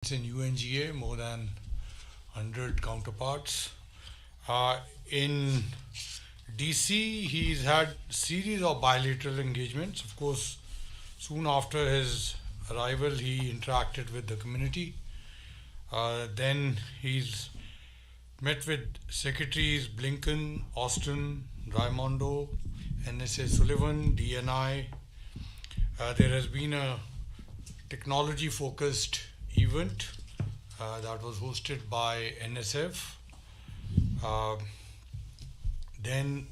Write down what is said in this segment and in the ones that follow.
in UNGA, more than 100 counterparts. In DC, he's had series of bilateral engagements. Of course, soon after his arrival, he interacted with the community. Then he's met with Secretaries Blinken, Austin, Raimondo, NSA Sullivan, DNI. There has been a technology-focused event that was hosted by NSF. Then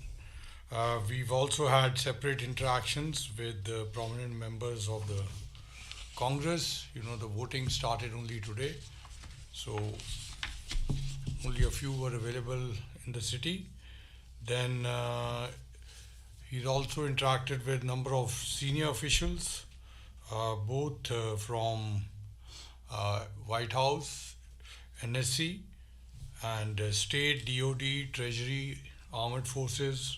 we've also had separate interactions with the prominent members of the Congress. You know, the voting started only today, so only a few were available in the city. Then he's also interacted with a number of senior officials, both from White House, NSC, and state, DOD, Treasury, Armed Forces,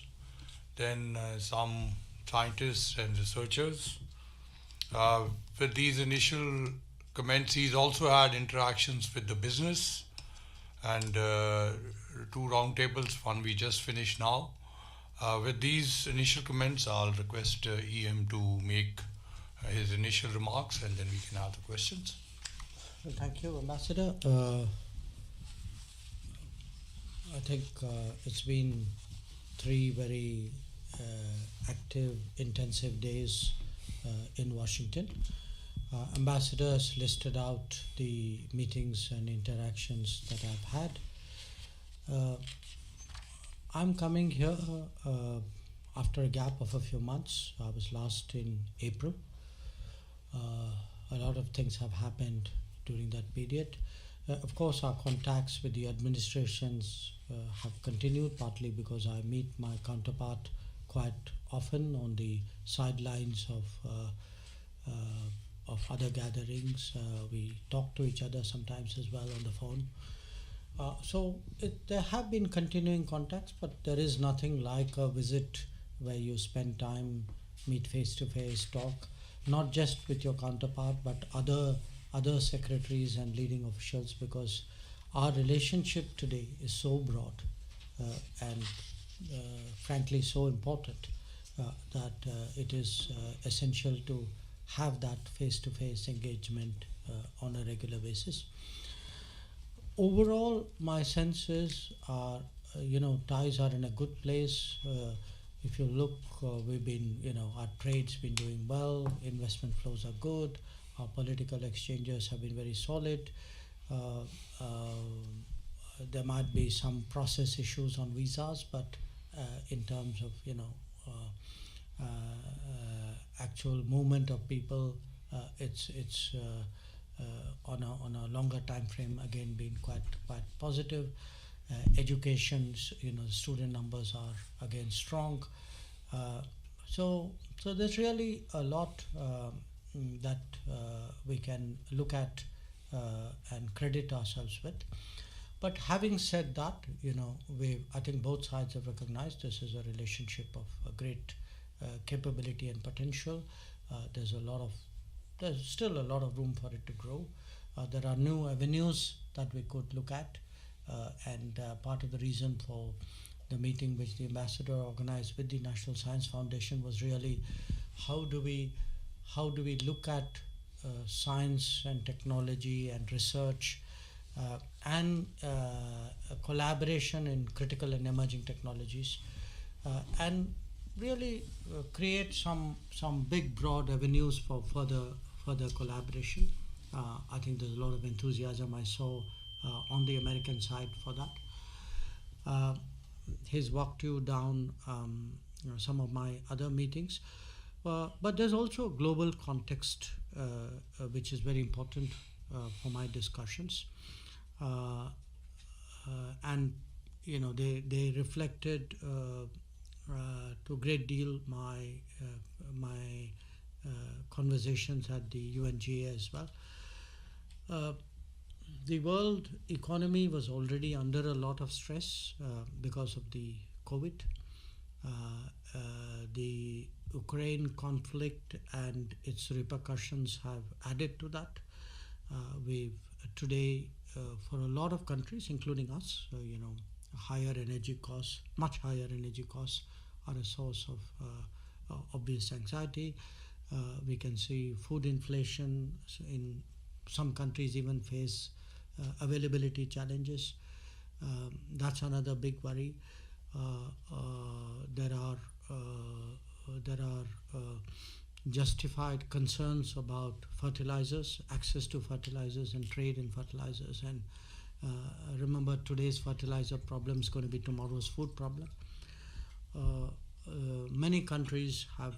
then some scientists and researchers. With these initial comments, he's also had interactions with the business and two roundtables, one we just finished now. With these initial comments, I'll request EM to make his initial remarks, and then we can have the questions. Well, thank you, Ambassador. I think it's been 3 very active, intensive days in Washington. Ambassador has listed out the meetings and interactions that I've had. I'm coming here after a gap of a few months. I was last in April. A lot of things have happened during that period. Of course, our contacts with the administrations have continued, partly because I meet my counterpart quite often on the sidelines of other gatherings. We talk to each other sometimes as well on the phone. There have been continuing contacts, but there is nothing like a visit where you spend time, meet face to face, talk, not just with your counterpart, but other secretaries and leading officials, because our relationship today is so broad and frankly so important that it is essential to have that face-to-face engagement on a regular basis. Overall, my sense is ties are in a good place. If you look, we've been, our trade's been doing well, investment flows are good, our political exchanges have been very solid. There might be some process issues on visas, but in terms of actual movement of people, it's on a longer time frame again been quite positive. Education, student numbers are again strong. So there's really a lot that we can look at and credit ourselves with. But having said that, I think both sides have recognized this is a relationship of a great capability and potential. There's still a lot of room for it to grow. There are new avenues that we could look at, and part of the reason for the meeting which the ambassador organized with the National Science Foundation was really how do we look at science and technology and research and collaboration in critical and emerging technologies, and really create some big broad avenues for further collaboration. I think there's a lot of enthusiasm I saw on the American side for that. He's walked you down some of my other meetings, but there's also a global context which is very important for my discussions, and they reflected to a great deal my conversations at the UNGA as well. The world economy was already under a lot of stress because of the COVID. The Ukraine conflict and its repercussions have added to that. We've today, for a lot of countries, including us, higher energy costs, much higher energy costs, are a source of obvious anxiety. We can see food inflation in some countries even face availability challenges. That's another big worry. There are justified concerns about fertilizers, access to fertilizers, and trade in fertilizers. And remember, today's fertilizer problem is going to be tomorrow's food problem. Many countries are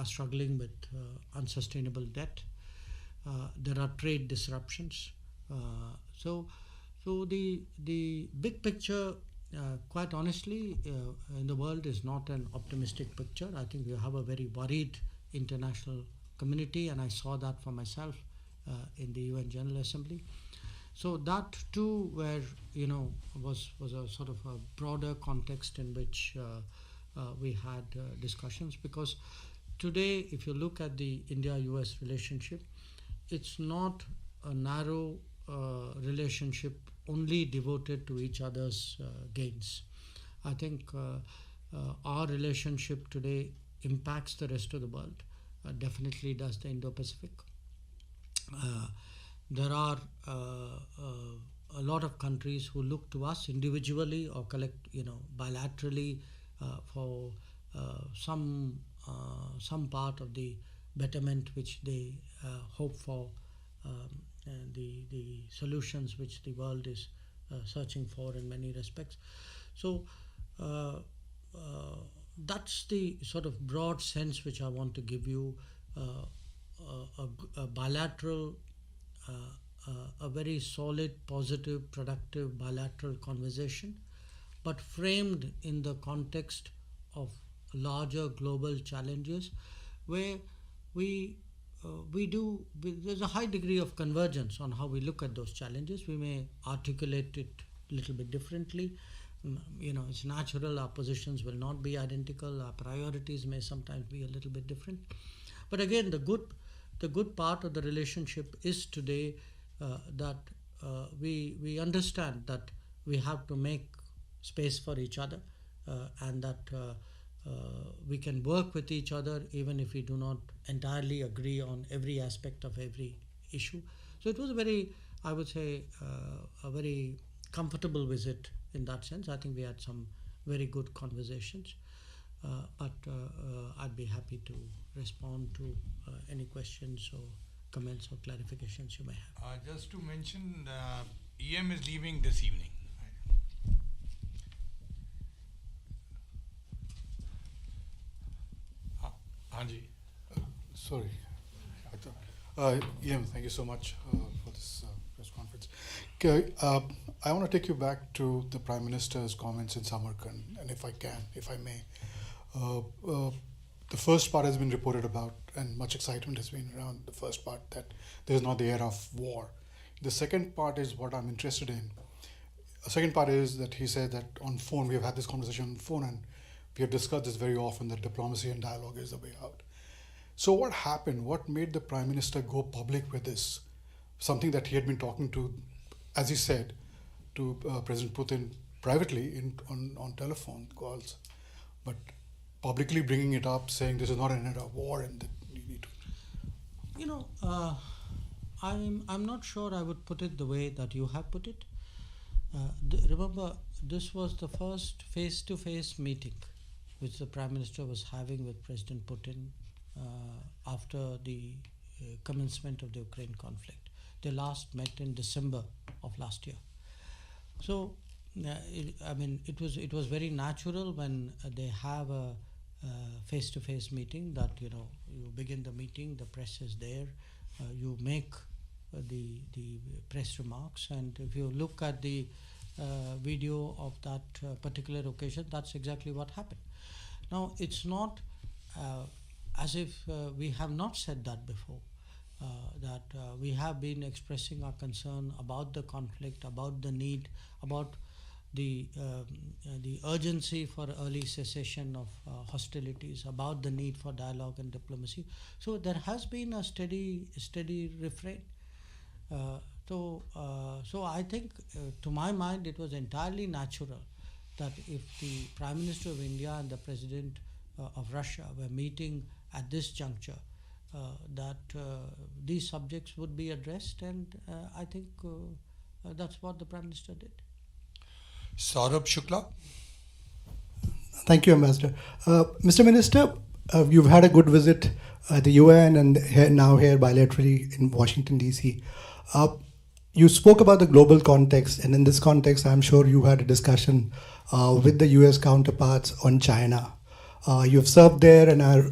struggling with unsustainable debt. There are trade disruptions. So the big picture, quite honestly, in the world is not an optimistic picture. I think we have a very worried international community, and I saw that for myself in the UN General Assembly. So that too, where was a sort of a broader context in which we had discussions, because today, if you look at the India-US relationship, it's not a narrow relationship only devoted to each other's gains. I think our relationship today impacts the rest of the world, definitely does the Indo-Pacific. There are a lot of countries who look to us individually or bilaterally for some part of the betterment which they hope for, and the solutions which the world is searching for in many respects. So that's the sort of broad sense which I want to give you. A bilateral, a very solid, positive, productive bilateral conversation, but framed in the context of larger global challenges, where there's a high degree of convergence on how we look at those challenges. We may articulate it a little bit differently. It's natural, our positions will not be identical, our priorities may sometimes be a little bit different. But again, the good part of the relationship is today that we understand that we have to make space for each other, and that we can work with each other even if we do not entirely agree on every aspect of every issue. So it was a very comfortable visit in that sense. I think we had some very good conversations, but I'd be happy to respond to any questions or comments or clarifications you may have. Just to mention, EM is leaving this evening. Hanji. Sorry. EM, thank you so much for this press conference. Okay, I want to take you back to the Prime Minister's comments in Samarkand, and if I may. The first part has been reported about, and much excitement has been around the first part, that there is not the air of war. The second part is what I'm interested in. The second part is that he said that on phone, we have had this conversation on phone, and we have discussed this very often, that diplomacy and dialogue is the way out. So what happened? What made the Prime Minister go public with this? Something that he had been talking to, as he said, to President Putin privately on telephone calls, but publicly bringing it up, saying this is not an era of war and that you need to... I'm not sure I would put it the way that you have put it. Remember, this was the first face-to-face meeting which the Prime Minister was having with President Putin after the commencement of the Ukraine conflict. They last met in December of last year. So, it was very natural when they have a face-to-face meeting that you begin the meeting, the press is there, you make the press remarks, and if you look at the video of that particular occasion, that's exactly what happened. Now, it's not as if we have not said that before, that we have been expressing our concern about the conflict, about the need, about the urgency for early cessation of hostilities, about the need for dialogue and diplomacy. So there has been a steady refrain. So I think, to my mind, it was entirely natural that if the Prime Minister of India and the President of Russia were meeting at this juncture, that these subjects would be addressed, and I think that's what the Prime Minister did. Saurabh Shukla. Thank you, Ambassador. Mr. Minister, you've had a good visit at the UN and now here bilaterally in Washington, D.C. You spoke about the global context, and in this context, I'm sure you had a discussion with the US counterparts on China. You've served there, and I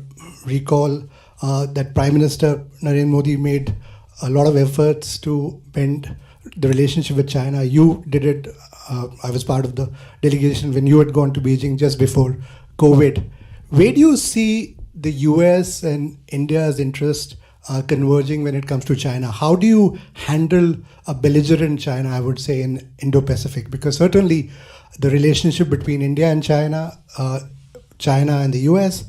recall that Prime Minister Narendra Modi made a lot of efforts to bend the relationship with China. You did it. I was part of the delegation when you had gone to Beijing just before COVID. Where do you see the US and India's interest converging when it comes to China? How do you handle a belligerent China, I would say, in Indo-Pacific? Because certainly the relationship between India and China, China and the US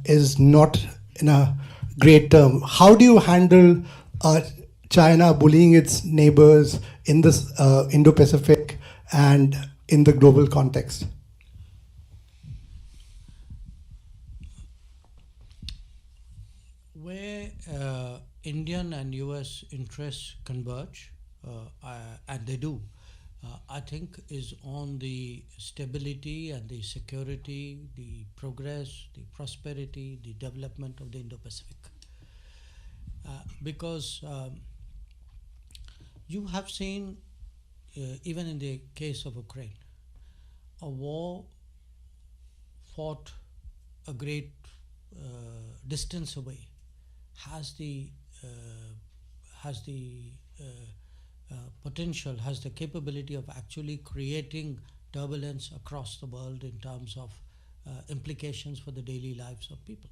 is not in a great term. How do you handle China bullying its neighbors in this Indo-Pacific and in the global context? Where Indian and US interests converge, and they do, I think is on the stability and the security, the progress, the prosperity, the development of the Indo-Pacific. Because you have seen, even in the case of Ukraine, a war fought a great distance away has the potential, has the capability of actually creating turbulence across the world in terms of implications for the daily lives of people.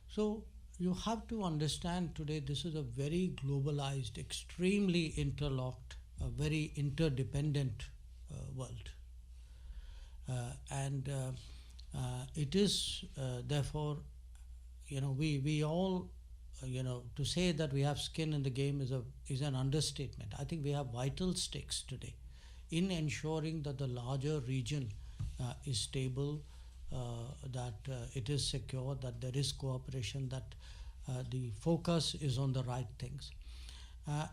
So you have to understand today this is a very globalized, extremely interlocked, a very interdependent world. And it is therefore, we all, to say that we have skin in the game is an understatement. I think we have vital stakes today in ensuring that the larger region is stable, that it is secure, that there is cooperation, that the focus is on the right things.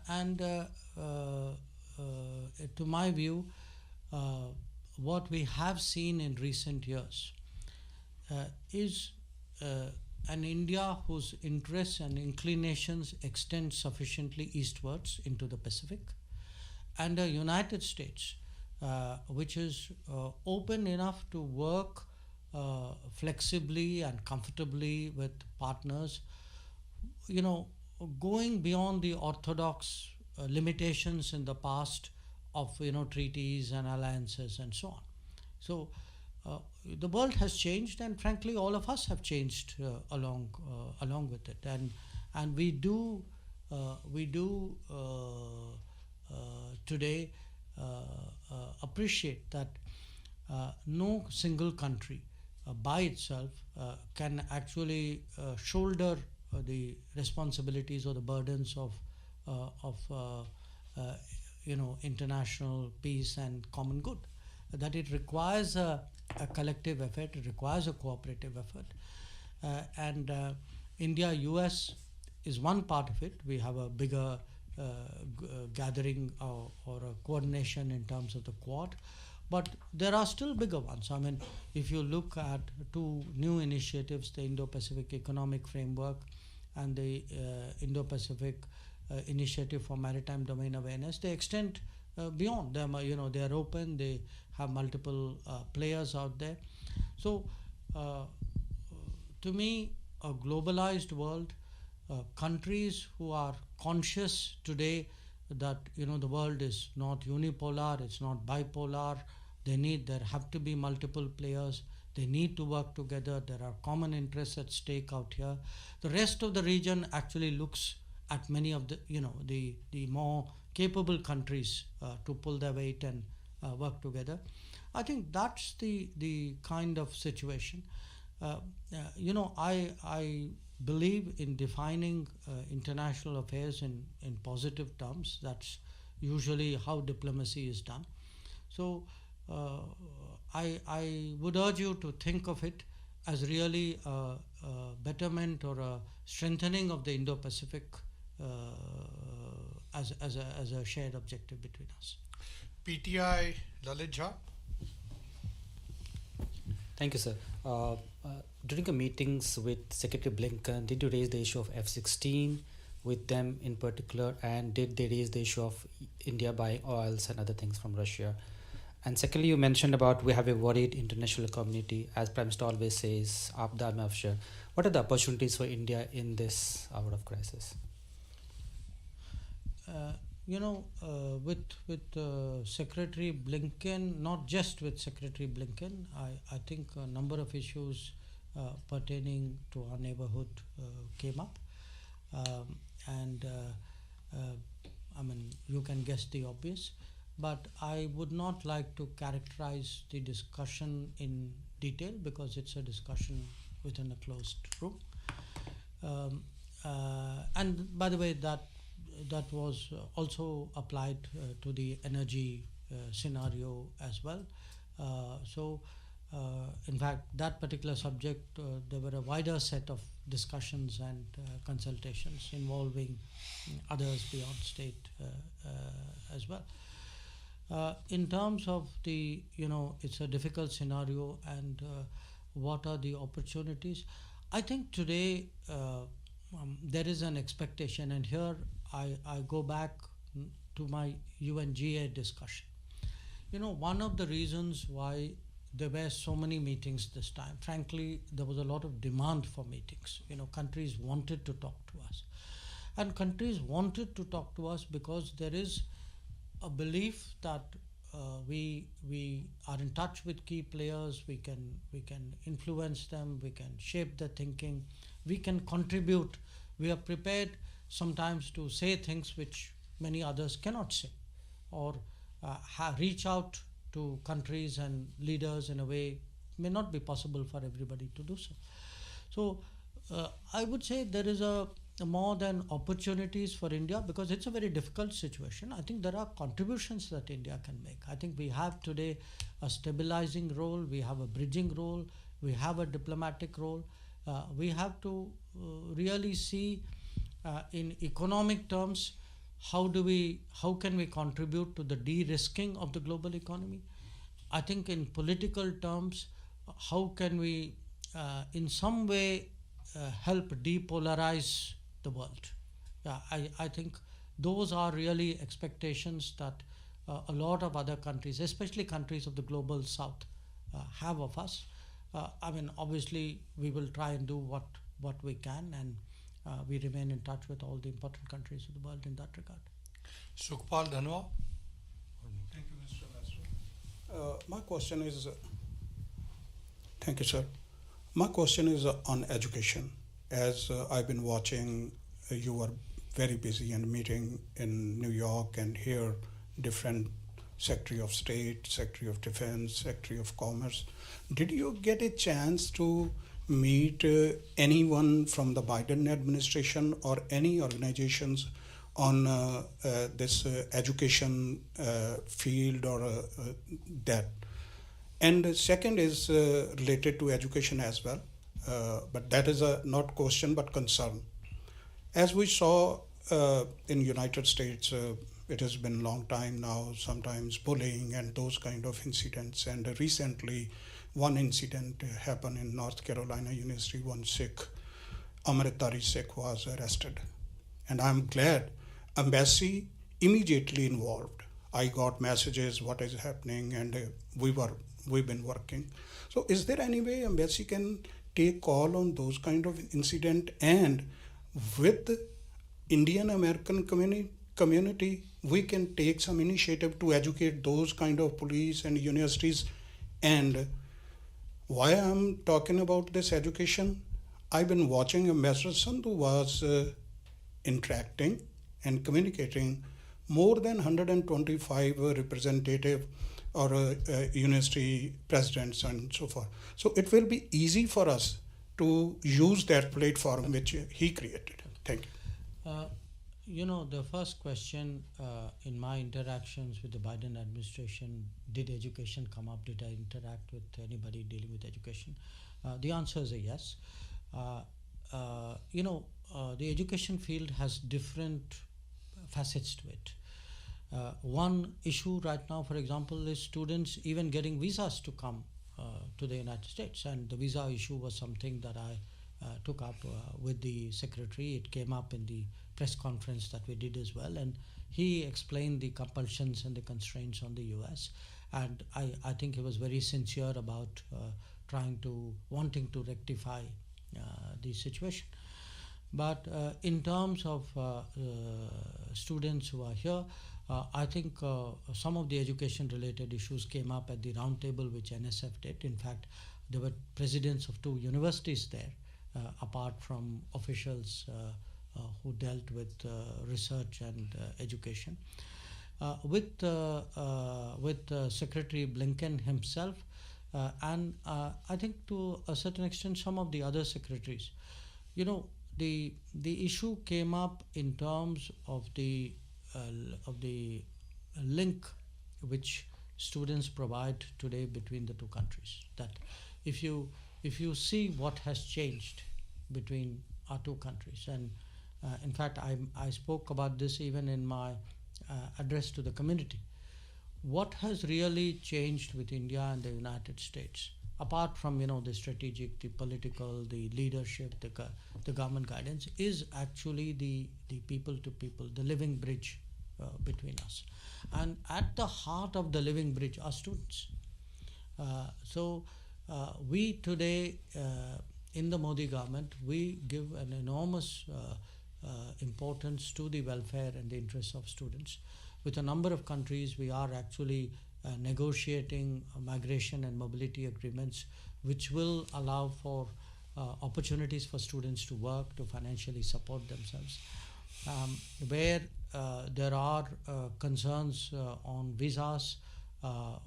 And to my view, what we have seen in recent years is an India whose interests and inclinations extend sufficiently eastwards into the Pacific, and a United States which is open enough to work flexibly and comfortably with partners, going beyond the orthodox limitations in the past of treaties and alliances and so on. So the world has changed, and frankly all of us have changed along with it, and we do today appreciate that no single country by itself can actually shoulder the responsibilities or the burdens of international peace and common good. That it requires a collective effort, it requires a cooperative effort. And India-US is one part of it. We have a bigger gathering or a coordination in terms of the Quad. But there are still bigger ones. I mean, if you look at two new initiatives, the Indo-Pacific Economic Framework and the Indo-Pacific Initiative for Maritime Domain Awareness, they extend beyond them. They are open, they have multiple players out there. So to me, a globalized world, countries who are conscious today that the world is not unipolar, it's not bipolar, there have to be multiple players, they need to work together, there are common interests at stake out here. The rest of the region actually looks at many of the the more capable countries to pull their weight and work together. I think that's the kind of situation. I believe in defining international affairs in positive terms. That's usually how diplomacy is done. So I would urge you to think of it as really a betterment or a strengthening of the Indo-Pacific as a shared objective between us. PTI, Lalit Jha. Thank you, sir. During the meetings with Secretary Blinken, did you raise the issue of F-16 with them in particular, and did they raise the issue of India buying oils and other things from Russia? And secondly, you mentioned about we have a worried international community, as Prime Minister always says, Aapda mein Avshar. What are the opportunities for India in this hour of crisis? With Secretary Blinken, not just with Secretary Blinken, I think a number of issues pertaining to our neighborhood came up. I mean, you can guess the obvious, but I would not like to characterize the discussion in detail because it's a discussion within a closed room. And by the way, that was also applied to the energy scenario as well. In fact, that particular subject, there were a wider set of discussions and consultations involving others beyond state as well. In terms of the, it's a difficult scenario and what are the opportunities? I think today there is an expectation, and here I go back to my UNGA discussion. One of the reasons why there were so many meetings this time, frankly, there was a lot of demand for meetings. Countries wanted to talk to us. And countries wanted to talk to us because there is a belief that we are in touch with key players, we can influence them, we can shape their thinking, we can contribute, we are prepared sometimes to say things which many others cannot say, or reach out to countries and leaders in a way may not be possible for everybody to do so. So I would say there is a more than opportunities for India because it's a very difficult situation. I think there are contributions that India can make. I think we have today a stabilizing role, we have a bridging role, we have a diplomatic role. We have to really see in economic terms how can we contribute to the de-risking of the global economy. I think in political terms, how can we in some way help depolarize the world. I think those are really expectations that a lot of other countries, especially countries of the global south, have of us. Obviously we will try and do what we can, and we remain in touch with all the important countries of the world in that regard. Sukhpal Dhanwa. Thank you, Mr. Master. My question is, thank you, sir. My question is on education. As I've been watching, you were very busy and meeting in New York and here different Secretary of State, Secretary of Defense, Secretary of Commerce. Did you get a chance to meet anyone from the Biden administration or any organizations on this education field or that? And the second is related to education as well, but that is a not question but concern. As we saw in United States, it has been a long time now, sometimes bullying and those kind of incidents. And recently, one incident happened in North Carolina University. One Sikh, Amritdhari Sikh, was arrested. And I'm glad embassy immediately involved. I got messages, what is happening, and we've been working. So is there any way embassy can take call on those kind of incident, and with Indian American community, we can take some initiative to educate those kind of police and universities? And why I'm talking about this education, I've been watching Ambassador Sandhu was interacting and communicating more than 125 representative or university presidents and so forth. So it will be easy for us to use that platform which he created? Thank you. You know, the first question in my interactions with the Biden administration, did education come up? Did I interact with anybody dealing with education? The answer is a yes. The education field has different facets to it. One issue right now, for example, is students even getting visas to come to the United States. And the visa issue was something that I took up with the secretary. It came up in the press conference that we did as well, and he explained the compulsions and the constraints on the US, and I think he was very sincere about wanting to rectify the situation. But in terms of students who are here, I think some of the education related issues came up at the roundtable which NSF did. In fact, there were presidents of 2 universities there, apart from officials who dealt with research and education. With Secretary Blinken himself, and I think to a certain extent some of the other secretaries, the issue came up in terms of the link which students provide today between the 2 countries. That if you see what has changed between our 2 countries, and in fact I spoke about this even in my address to the community. What has really changed with India and the United States, apart from the strategic, the political, the leadership, the government guidance, is actually the people to people, the living bridge between us. And at the heart of the living bridge are students. So we today in the Modi government, we give an enormous importance to the welfare and the interests of students. With a number of countries, we are actually negotiating migration and mobility agreements which will allow for opportunities for students to work, to financially support themselves. Where there are concerns on visas,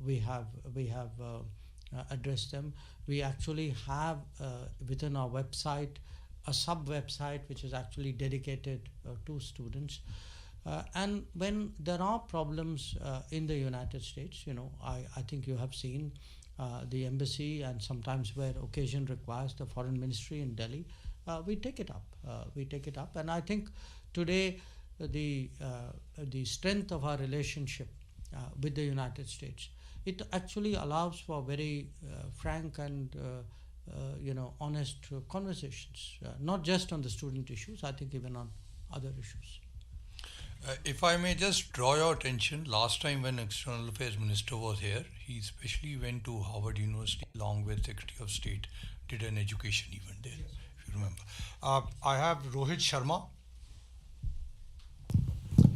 we have addressed them. We actually have within our website a sub-website which is actually dedicated to students. And when there are problems in the United States, I think you have seen the embassy, and sometimes where occasion requires the foreign ministry in Delhi, we take it up. And I think today the strength of our relationship with the United States, it actually allows for very frank and honest conversations, not just on the student issues, I think even on other issues. If I may just draw your attention, last time when External Affairs Minister was here, he especially went to Harvard University along with Secretary of State, did an education event there, yes, if you remember. I have Rohit Sharma.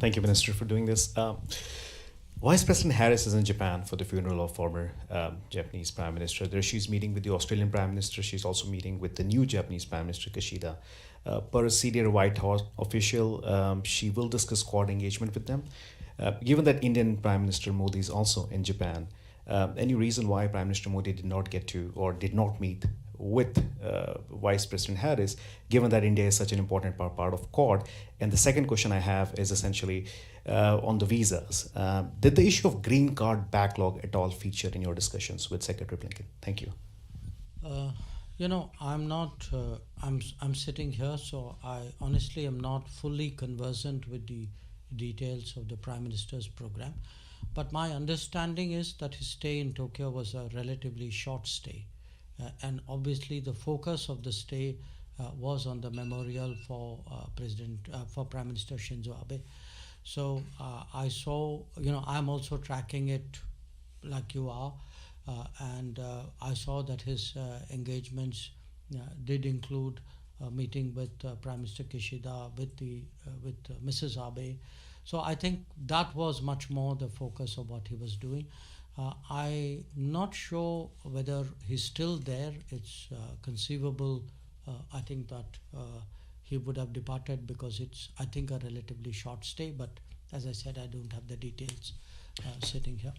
Thank you, Minister, for doing this. Vice President Harris is in Japan for the funeral of former Japanese Prime Minister. There she's meeting with the Australian Prime Minister. She's also meeting with the new Japanese Prime Minister, Kishida. Per a senior White House official, she will discuss Quad engagement with them. Given that Indian Prime Minister Modi is also in Japan, any reason why Prime Minister Modi did not get to or did not meet with Vice President Harris, given that India is such an important part of Quad? And the second question I have is essentially on the visas. Did the issue of green card backlog at all feature in your discussions with Secretary Blinken? Thank you. I'm not. I'm sitting here, so I honestly am not fully conversant with the details of the Prime Minister's program. But my understanding is that his stay in Tokyo was a relatively short stay, and obviously the focus of the stay was on the memorial for Prime Minister Shinzo Abe. So I saw. I'm also tracking it like you are. And I saw that his engagements did include a meeting with Prime Minister Kishida, with Mrs. Abe. So I think that was much more the focus of what he was doing. I'm not sure whether he's still there. It's conceivable. I think that he would have departed because it's, I think, a relatively short stay. But as I said, I don't have the details sitting here.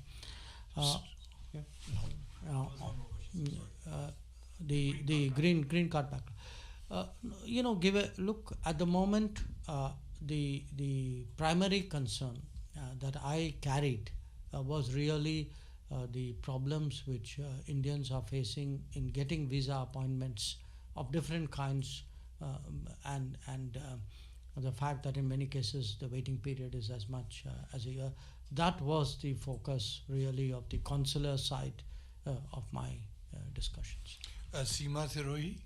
the green card backlog. Give a look at the moment. The primary concern that I carried was really the problems which Indians are facing in getting visa appointments of different kinds, and the fact that in many cases the waiting period is as much as a year. That was the focus really of the consular side of my discussions. Seema Sirohi.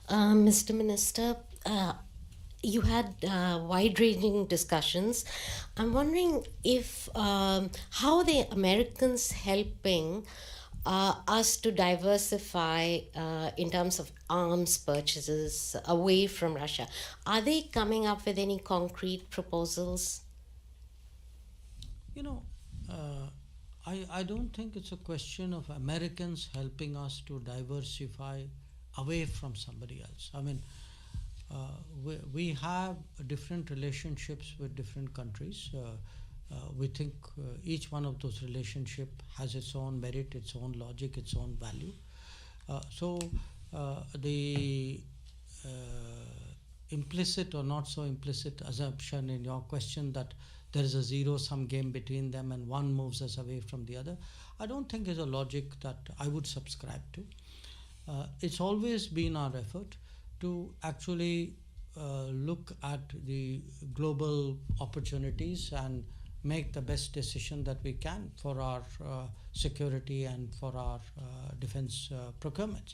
Mr. Minister, you had wide-ranging discussions. I'm wondering if how the Americans helping us to diversify in terms of arms purchases away from Russia. Are they coming up with any concrete proposals? I don't think it's a question of Americans helping us to diversify away from somebody else. I mean, we have different relationships with different countries. We think each one of those relationships has its own merit, its own logic, its own value. So the implicit or not so implicit assumption in your question that there is a zero-sum game between them and one moves us away from the other, I don't think is a logic that I would subscribe to. It's always been our effort to actually look at the global opportunities and make the best decision that we can for our security and for our defense procurements.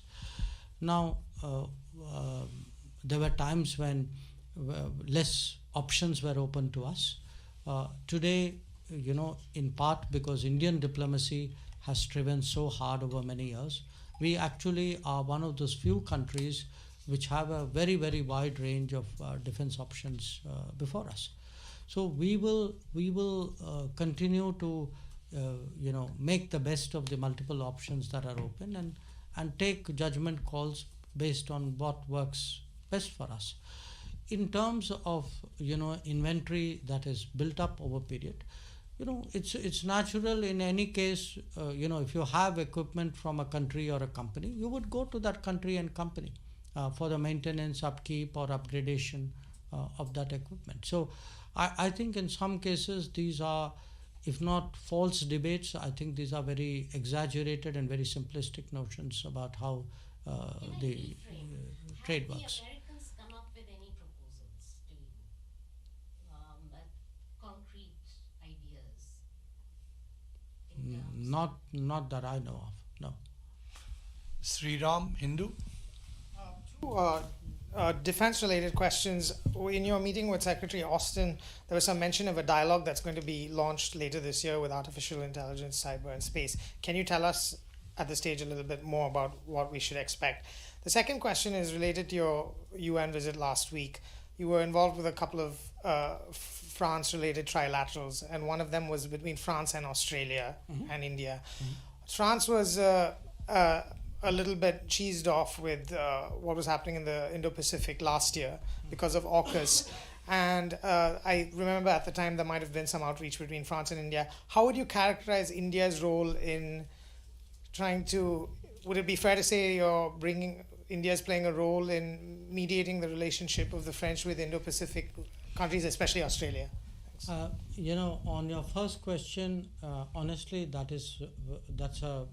Now, there were times when less options were open to us. Today, in part because Indian diplomacy has striven so hard over many years, we actually are one of those few countries which have a very, very wide range of defense options before us. So we will continue to make the best of the multiple options that are open and take judgment calls based on what works best for us. In terms of inventory that is built up over period, it's natural in any case. If you have equipment from a country or a company, you would go to that country and company for the maintenance, upkeep, or upgradation of that equipment. So I think in some cases these are, if not false debates, I think these are very exaggerated and very simplistic notions about how the trade works. Have the Americans come up with any proposals to you? Concrete ideas? Not that I know of, no. Sriram, Hindu. Two defense-related questions. In your meeting with Secretary Austin, there was some mention of a dialogue that's going to be launched later this year with artificial intelligence, cyber, and space. Can you tell us at this stage a little bit more about what we should expect? The second question is related to your UN visit last week. You were involved with a couple of France-related trilaterals, and one of them was between France and Australia and India. France was a little bit cheesed off with what was happening in the Indo-Pacific last year because of AUKUS. And I remember at the time there might have been some outreach between France and India. How would you characterize India's role in trying to, would it be fair to say India's playing a role in mediating the relationship of the French with Indo-Pacific countries, especially Australia? On your first question, honestly, that's a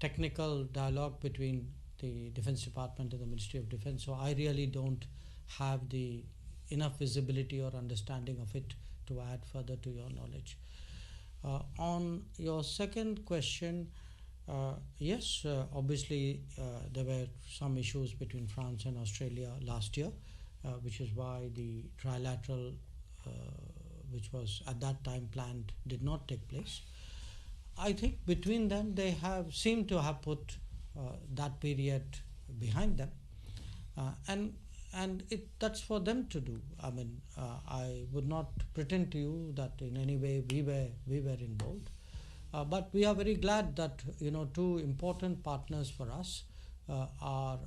technical dialogue between the Defense Department and the Ministry of Defense. So I really don't have the enough visibility or understanding of it to add further to your knowledge. On your second question, yes, obviously there were some issues between France and Australia last year, which is why the trilateral, which was at that time planned, did not take place. I think between them they seemed to have put that period behind them, and that's for them to do. I mean, I would not pretend to you that in any way we were involved, but we are very glad that two important partners for us are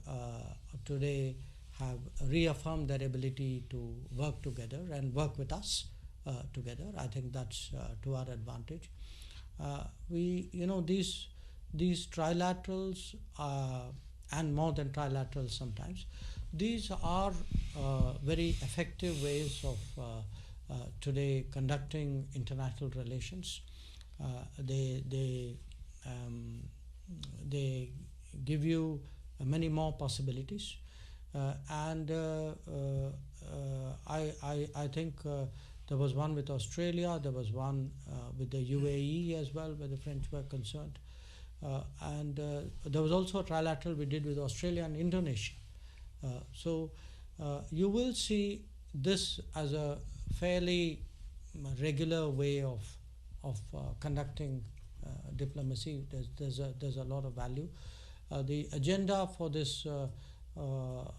today have reaffirmed their ability to work together and work with us together. I think that's to our advantage. These these trilaterals and more than trilaterals sometimes, these are very effective ways of today conducting international relations. They give you many more possibilities, and I think there was one with Australia, there was one with the UAE as well, where the French were concerned, and there was also a trilateral we did with Australia and Indonesia. So you will see this as a fairly regular way of conducting diplomacy. There's a lot of value. The agenda for this, for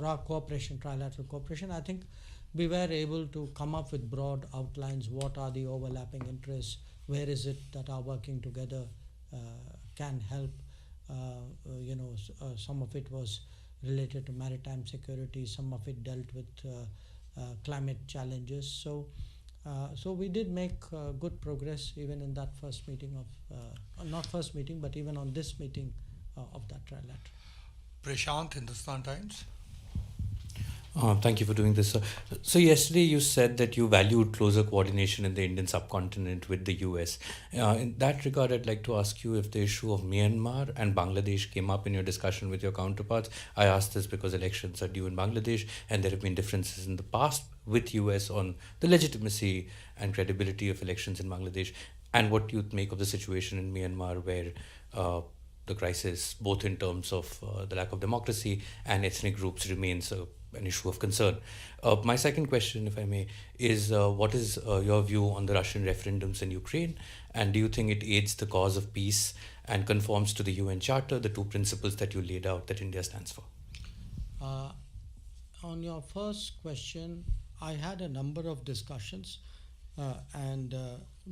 our cooperation, trilateral cooperation, I think we were able to come up with broad outlines. What are the overlapping interests? Where is it that our working together can help? Some of it was related to maritime security. Some of it dealt with climate challenges. So we did make good progress even in that first meeting of, not first meeting, but even on this meeting of that trilateral. Prashant, Hindustan Times. Thank you for doing this. So yesterday you said that you valued closer coordination in the Indian subcontinent with the US. In that regard, I'd like to ask you if the issue of Myanmar and Bangladesh came up in your discussion with your counterparts. I ask this because elections are due in Bangladesh and there have been differences in the past with US on the legitimacy and credibility of elections in Bangladesh, and what you make of the situation in Myanmar where the crisis, both in terms of the lack of democracy and ethnic groups, remains an issue of concern. My second question, if I may, is what is your view on the Russian referendums in Ukraine, and do you think it aids the cause of peace and conforms to the UN Charter, the two principles that you laid out that India stands for? On your first question, I had a number of discussions, and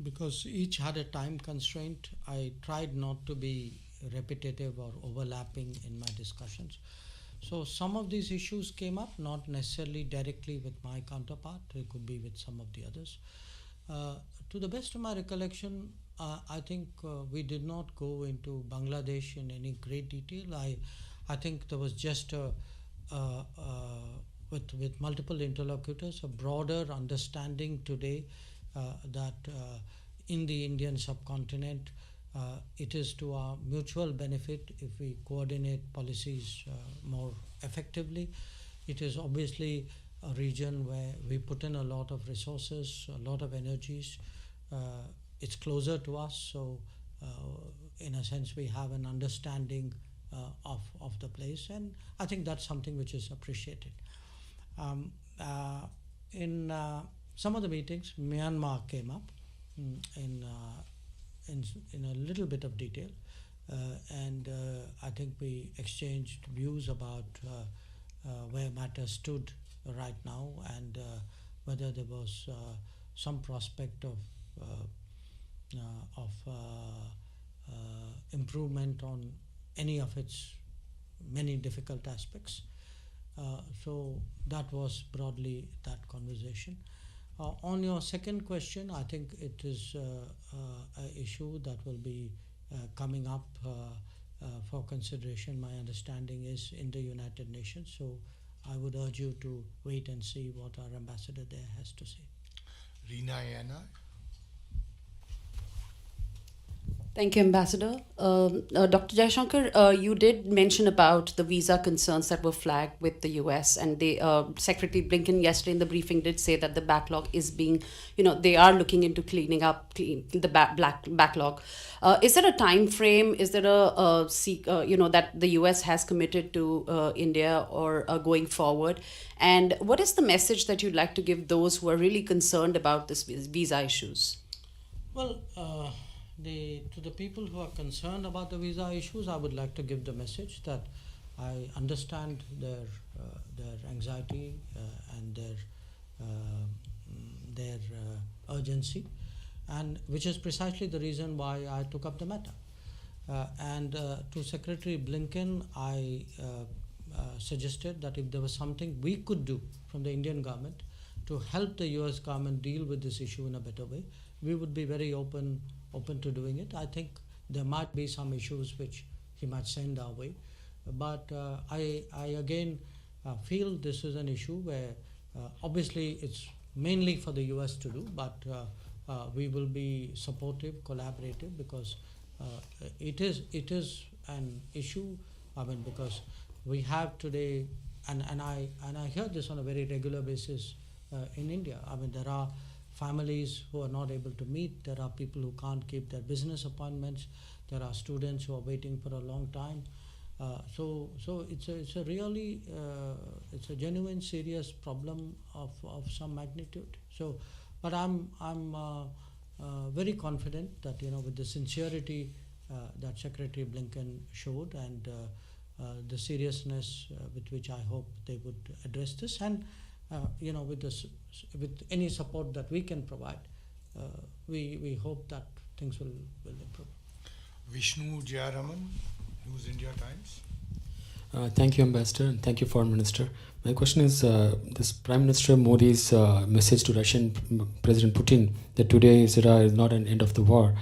because each had a time constraint, I tried not to be repetitive or overlapping in my discussions. So some of these issues came up, not necessarily directly with my counterpart, it could be with some of the others. To the best of my recollection, I think we did not go into Bangladesh in any great detail. I think there was just with multiple interlocutors, a broader understanding today that in the Indian subcontinent, it is to our mutual benefit if we coordinate policies more effectively. It is obviously a region where we put in a lot of resources, a lot of energies. It's closer to us, so in a sense we have an understanding of the place, and I think that's something which is appreciated. In some of the meetings, Myanmar came up in a little bit of detail, and I think we exchanged views about where matters stood right now, and whether there was some prospect of improvement on any of its many difficult aspects. So that was broadly that conversation. On your second question, I think it is an issue that will be coming up for consideration. My understanding is in the United Nations, so I would urge you to wait and see what our ambassador there has to say. Reena Yana. Thank you, Ambassador. Dr. Jaishankar, you did mention about the visa concerns that were flagged with the US, and the Secretary Blinken yesterday in the briefing did say that the backlog is being, they are looking into cleaning up the backlog. Is there a time frame? Is there that the US has committed to India or going forward? And what is the message that you'd like to give those who are really concerned about this visa issues? Well, to the people who are concerned about the visa issues, I would like to give the message that I understand their anxiety and their urgency, and which is precisely the reason why I took up the matter. And to Secretary Blinken, I suggested that if there was something we could do from the Indian government to help the US government deal with this issue in a better way, we would be very open open to doing it. I think there might be some issues which he might send our way, but I again feel this is an issue where obviously it's mainly for the US to do, but we will be supportive, collaborative, because it is an issue. I mean, because we have today, and I hear this on a very regular basis in India. I mean, there are families who are not able to meet. There are people who can't keep their business appointments. There are students who are waiting for a long time. So it's a really it's a genuine, serious problem of some magnitude. So, but I'm very confident that with the sincerity that Secretary Blinken showed, and the seriousness with which I hope they would address this, and with any support that we can provide, we hope that things will improve. Vishnu Jayaraman, News India Times. Thank you, Ambassador, and thank you, Foreign Minister. My question is this Prime Minister Modi's message to Russian President Putin that today's era is not an end of the war.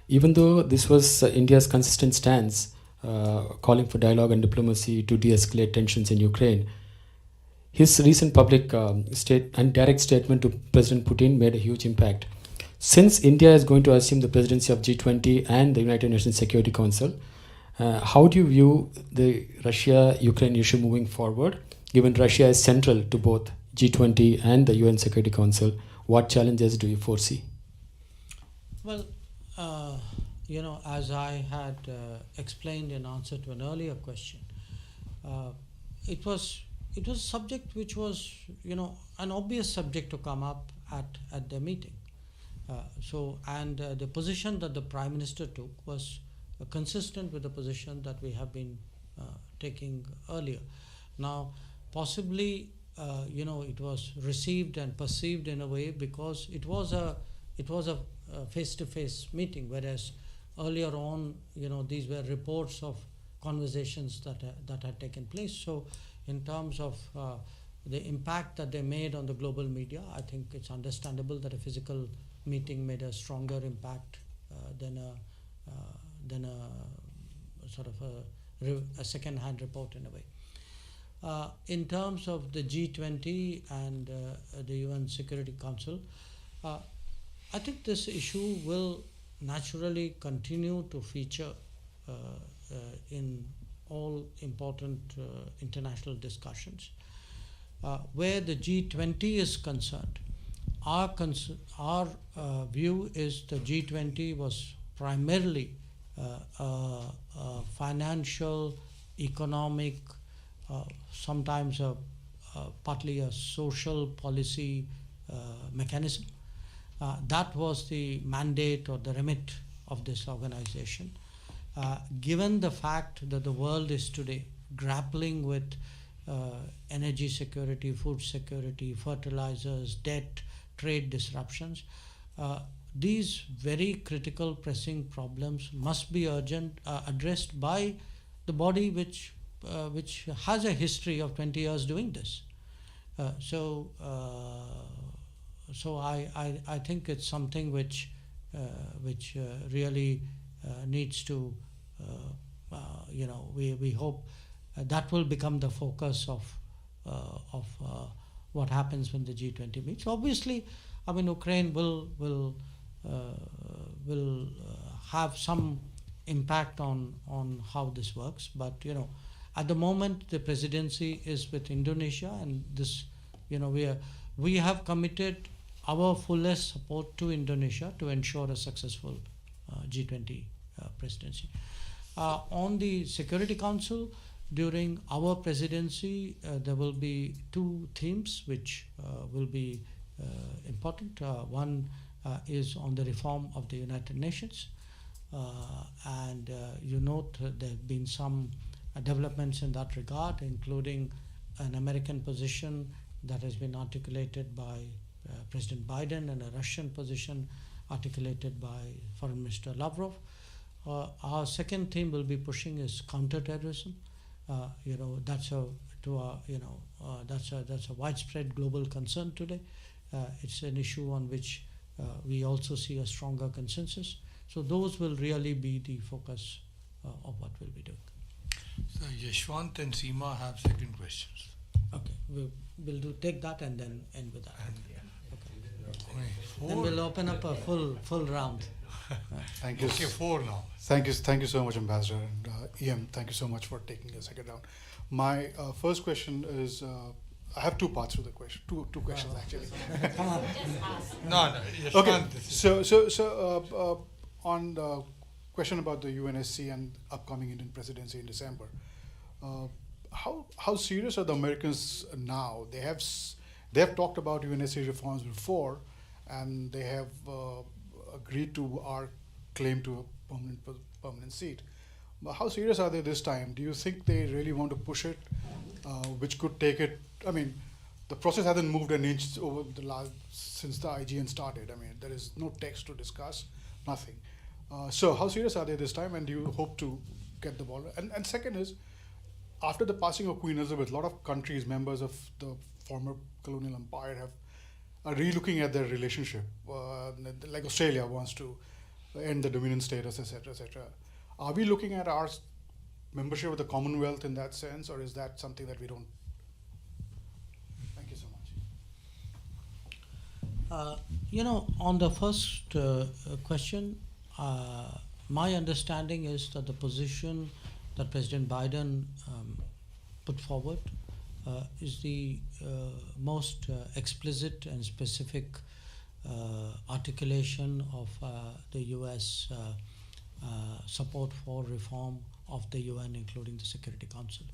Even though this was India's consistent stance, calling for dialogue and diplomacy to de-escalate tensions in Ukraine, his recent public and direct statement to President Putin made a huge impact. Since India is going to assume the presidency of G20 and the United Nations Security Council, how do you view the Russia-Ukraine issue moving forward, given Russia is central to both G20 and the UN Security Council? What challenges do you foresee? Well, as I had explained in answer to an earlier question, it was a subject which was, an obvious subject to come up at the meeting. The position that the Prime Minister took was consistent with the position that we have been taking earlier. Now, possibly, it was received and perceived in a way because it was a face-to-face meeting, whereas earlier on, these were reports of conversations that had taken place. So, in terms of the impact that they made on the global media, I think it's understandable that a physical meeting made a stronger impact than a sort of a second-hand report in a way. In terms of the G20 and the UN Security Council, I think this issue will naturally continue to feature in all important international discussions. Where the G20 is concerned, our view is the G20 was primarily financial, economic, sometimes partly a social policy mechanism. That was the mandate or the remit of this organization. Given the fact that the world is today grappling with energy security, food security, fertilizers, debt, trade disruptions, these very critical, pressing problems must be addressed by the body which has a history of 20 years doing this. So I think it's something which really needs to, we hope that will become the focus of what happens when the G20 meets. Obviously, I mean, Ukraine will have some impact on how this works, but at the moment the presidency is with Indonesia, and this we have committed our fullest support to Indonesia to ensure a successful G20 presidency. On the Security Council, during our presidency, there will be two themes which will be important. One is on the reform of the United Nations, and you note there have been some developments in that regard, including an American position that has been articulated by President Biden and a Russian position articulated by Foreign Minister Lavrov. Our second theme will be pushing is counterterrorism. That's a widespread global concern today. It's an issue on which we also see a stronger consensus. So those will really be the focus of what we'll be doing. So Yashwant and Seema have second questions. Okay, we'll take that and then end with that. Only Then four? we'll open up a full round. Thank you. Okay, four now. Thank you so much, Ambassador, and EM. Thank you so much for taking the second round. My first question is, I have two parts to the question, two questions actually. Come on. No, Yashwant. Okay, This is- so on the question about the UNSC and upcoming Indian presidency in December, how serious are the Americans now? They have talked about UNSC reforms before, and they have agreed to our claim to a permanent seat. But how serious are they this time? Do you think they really want to push it, which could take it? I mean, the process hasn't moved an inch over since the IGN started. I mean, there is no text to discuss, nothing. So how serious are they this time, and do you hope to get the ball? And second is, after the passing of Queen Elizabeth, a lot of countries, members of the former colonial empire, are re-looking at their relationship. Like Australia wants to end the Dominion status, etc., etc. Are we looking at our membership of the Commonwealth in that sense, or is that something that we don't? Thank you so much. On the first question, my understanding is that the position that President Biden put forward is the most explicit and specific articulation of the U.S. Support for reform of the UN, including the Security Council.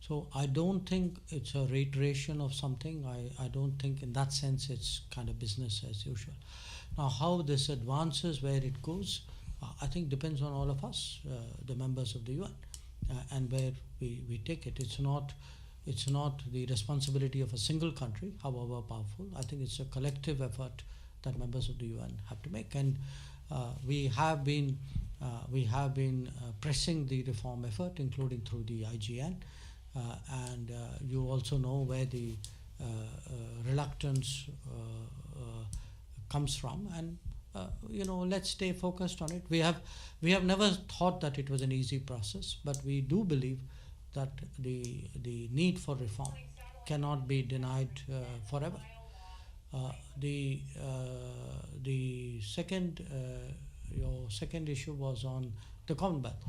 So I don't think it's a reiteration of something. I don't think in that sense it's kind of business as usual. Now, how this advances, where it goes, I think depends on all of us, the members of the UN, and where we take it. It's not the responsibility of a single country, however powerful. I think it's a collective effort that members of the UN have to make, and we have been pressing the reform effort, including through the IGN, and you also know where the reluctance comes from, and let's stay focused on it. We have never thought that it was an easy process, but we do believe that the need for reform cannot be denied forever. The second your second issue was on the Commonwealth.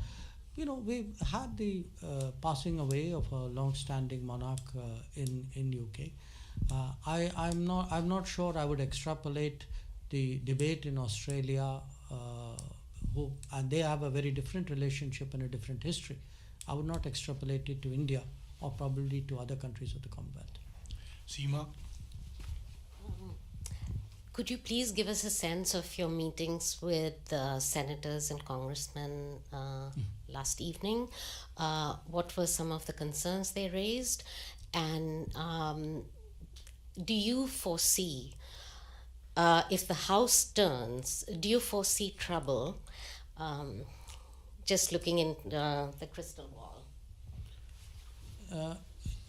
We've had the passing away of a long-standing monarch in UK. I'm not sure I would extrapolate the debate in Australia, and they have a very different relationship and a different history. I would not extrapolate it to India or probably to other countries of the Commonwealth. Seema? Could you please give us a sense of your meetings with senators and congressmen last evening? What were some of the concerns they raised? And do you foresee, if the House turns, do you foresee trouble? Just looking in the crystal ball.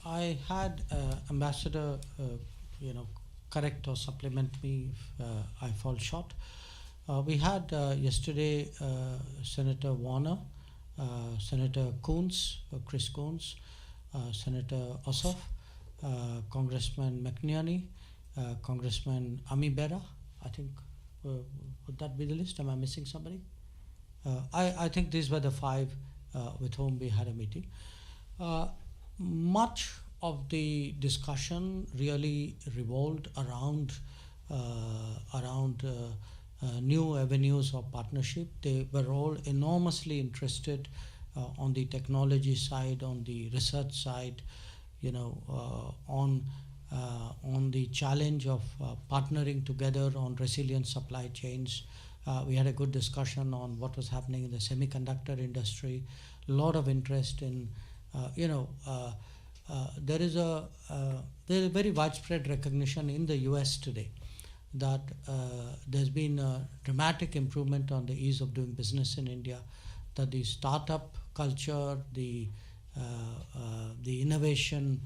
I had Ambassador, correct or supplement me if I fall short. We had yesterday Senator Warner, Senator Chris Coons, Senator Ossoff, Congressman McNerney, Congressman Ami Bera. I think, would that be the list? Am I missing somebody? I think these were the five with whom we had a meeting. Much of the discussion really revolved around new avenues of partnership. They were all enormously interested on the technology side, on the research side, on the challenge of partnering together on resilient supply chains. We had a good discussion on what was happening in the semiconductor industry. A lot of interest in, there is a very widespread recognition in the US today that there's been a dramatic improvement on the ease of doing business in India, that the startup culture, the innovation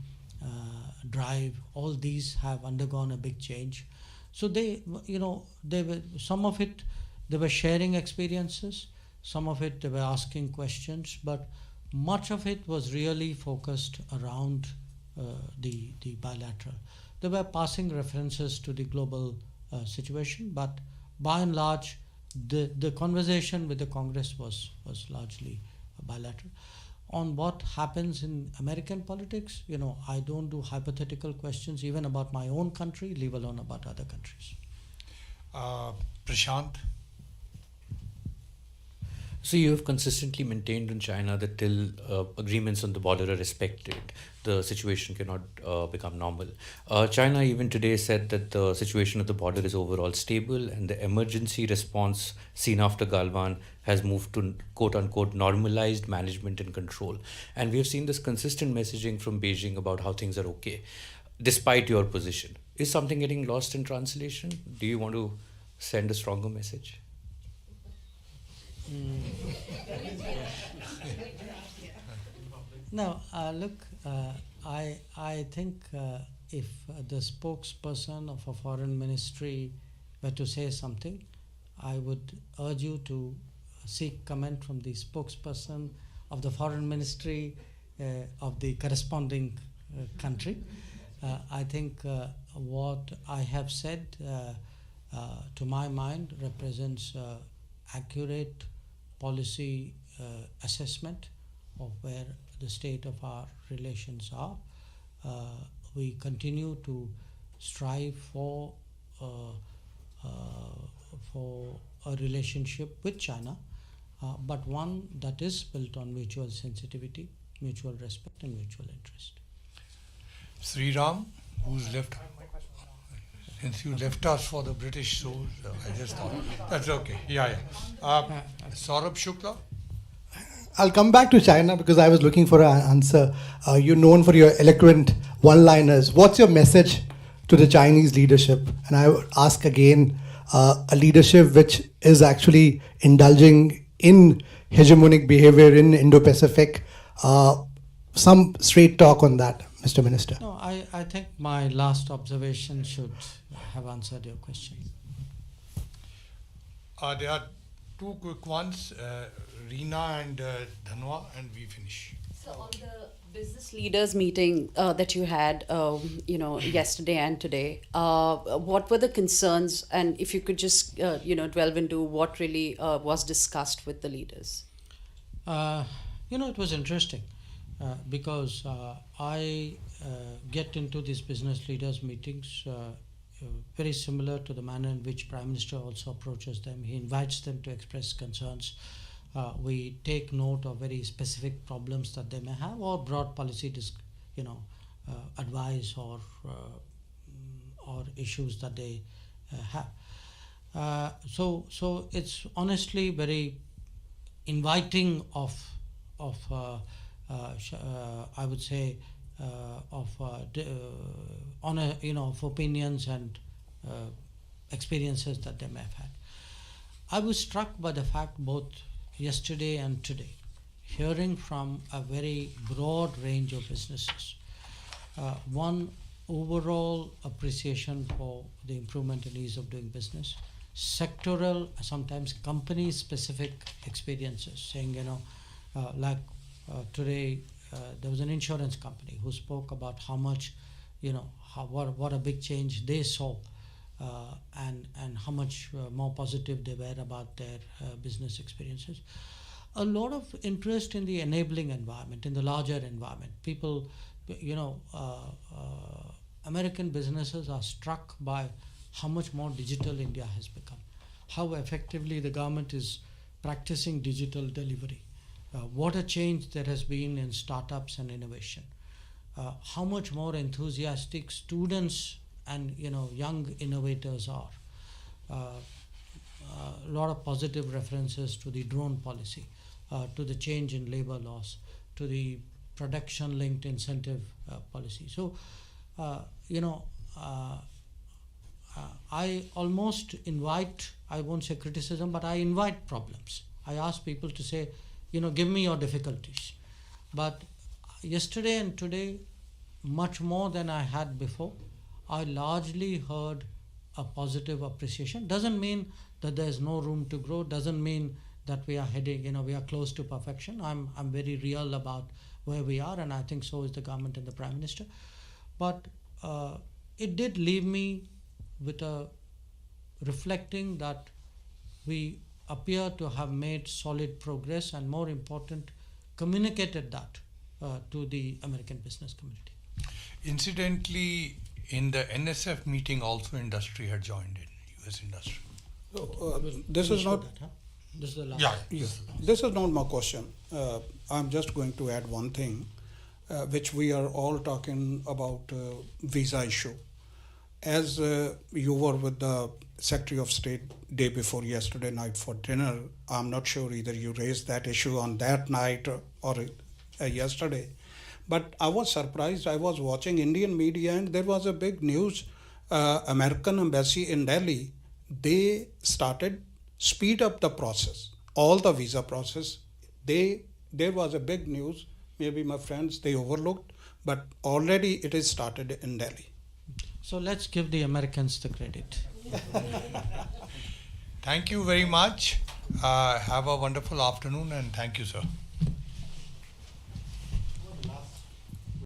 drive, all these have undergone a big change. So they were, some of it They were sharing experiences. Some of it they were asking questions, but much of it was really focused around the bilateral. They were passing references to the global situation, but by and large, the conversation with the Congress was largely bilateral. On what happens in American politics, I don't do hypothetical questions even about my own country, leave alone about other countries. Prashant? So you have consistently maintained in China that till agreements on the border are respected, the situation cannot become normal. China even today said that the situation at the border is overall stable and the emergency response seen after Galwan has moved to quote-unquote normalized management and control. And we have seen this consistent messaging from Beijing about how things are okay, despite your position. Is something getting lost in translation? Do you want to send a stronger message? No, look, I think if the spokesperson of a foreign ministry were to say something, I would urge you to seek comment from the spokesperson of the foreign ministry of the corresponding country. I think what I have said, to my mind, represents accurate policy assessment of where the state of our relations are. We continue to strive for a relationship with China, but one that is built on mutual sensitivity, mutual respect, and mutual interest. Sri Ram, who's left? Since you left us for the British, so I just thought that's okay. Yeah. Saurabh Shukla. I'll come back to China because I was looking for an answer. You're known for your eloquent one-liners. What's your message to the Chinese leadership? And I would ask again, a leadership which is actually indulging in hegemonic behavior in Indo-Pacific. Some straight talk on that, Mr. Minister. No, I think my last observation should have answered your question. There are two quick ones, Reena and Dhanwa, and we finish. So on the business leaders meeting that you had, yesterday and today, what were the concerns? And if you could just, delve into what really was discussed with the leaders. It was interesting because I get into these business leaders meetings very similar to the manner in which Prime Minister also approaches them. He invites them to express concerns. We take note of very specific problems that they may have, or broad policy, advice or issues that they have. So it's honestly very inviting of I would say of opinions and experiences that they may have had. I was struck by the fact both yesterday and today, hearing from a very broad range of businesses. One, overall appreciation for the improvement in ease of doing business. Sectoral, sometimes company-specific experiences, saying, today there was an insurance company who spoke about how much, what a big change they saw, and how much more positive they were about their business experiences. A lot of interest in the enabling environment, in the larger environment. People, American businesses are struck by how much more digital India has become, how effectively the government is practicing digital delivery. What a change there has been in startups and innovation. How much more enthusiastic students and young innovators are. A lot of positive references to the drone policy, to the change in labor laws, to the production-linked incentive policy. So, I almost invite, I won't say criticism, but I invite problems. I ask people to say, give me your difficulties. But yesterday and today, much more than I had before, I largely heard a positive appreciation. Doesn't mean that there is no room to grow. Doesn't mean that we are heading, we are close to perfection. I'm very real about where we are, and I think so is the government and the Prime Minister. But it did leave me with a reflecting that we appear to have made solid progress, and more important, communicated that to the American business community. Incidentally, in the NSF meeting also industry had joined in, US industry. So, this is not. This is the last. Yeah. Yes. This is not my question. I'm just going to add one thing, which we are all talking about visa issue. As you were with the Secretary of State day before yesterday night for dinner, I'm not sure either you raised that issue on that night or yesterday, but I was surprised. I was watching Indian media and there was a big news. American embassy in Delhi, they started speed up the process, all the visa process. There was a big news. Maybe my friends, they overlooked, but already it is started in Delhi. So let's give the Americans the credit. Thank you very much. Have a wonderful afternoon, and thank you, sir.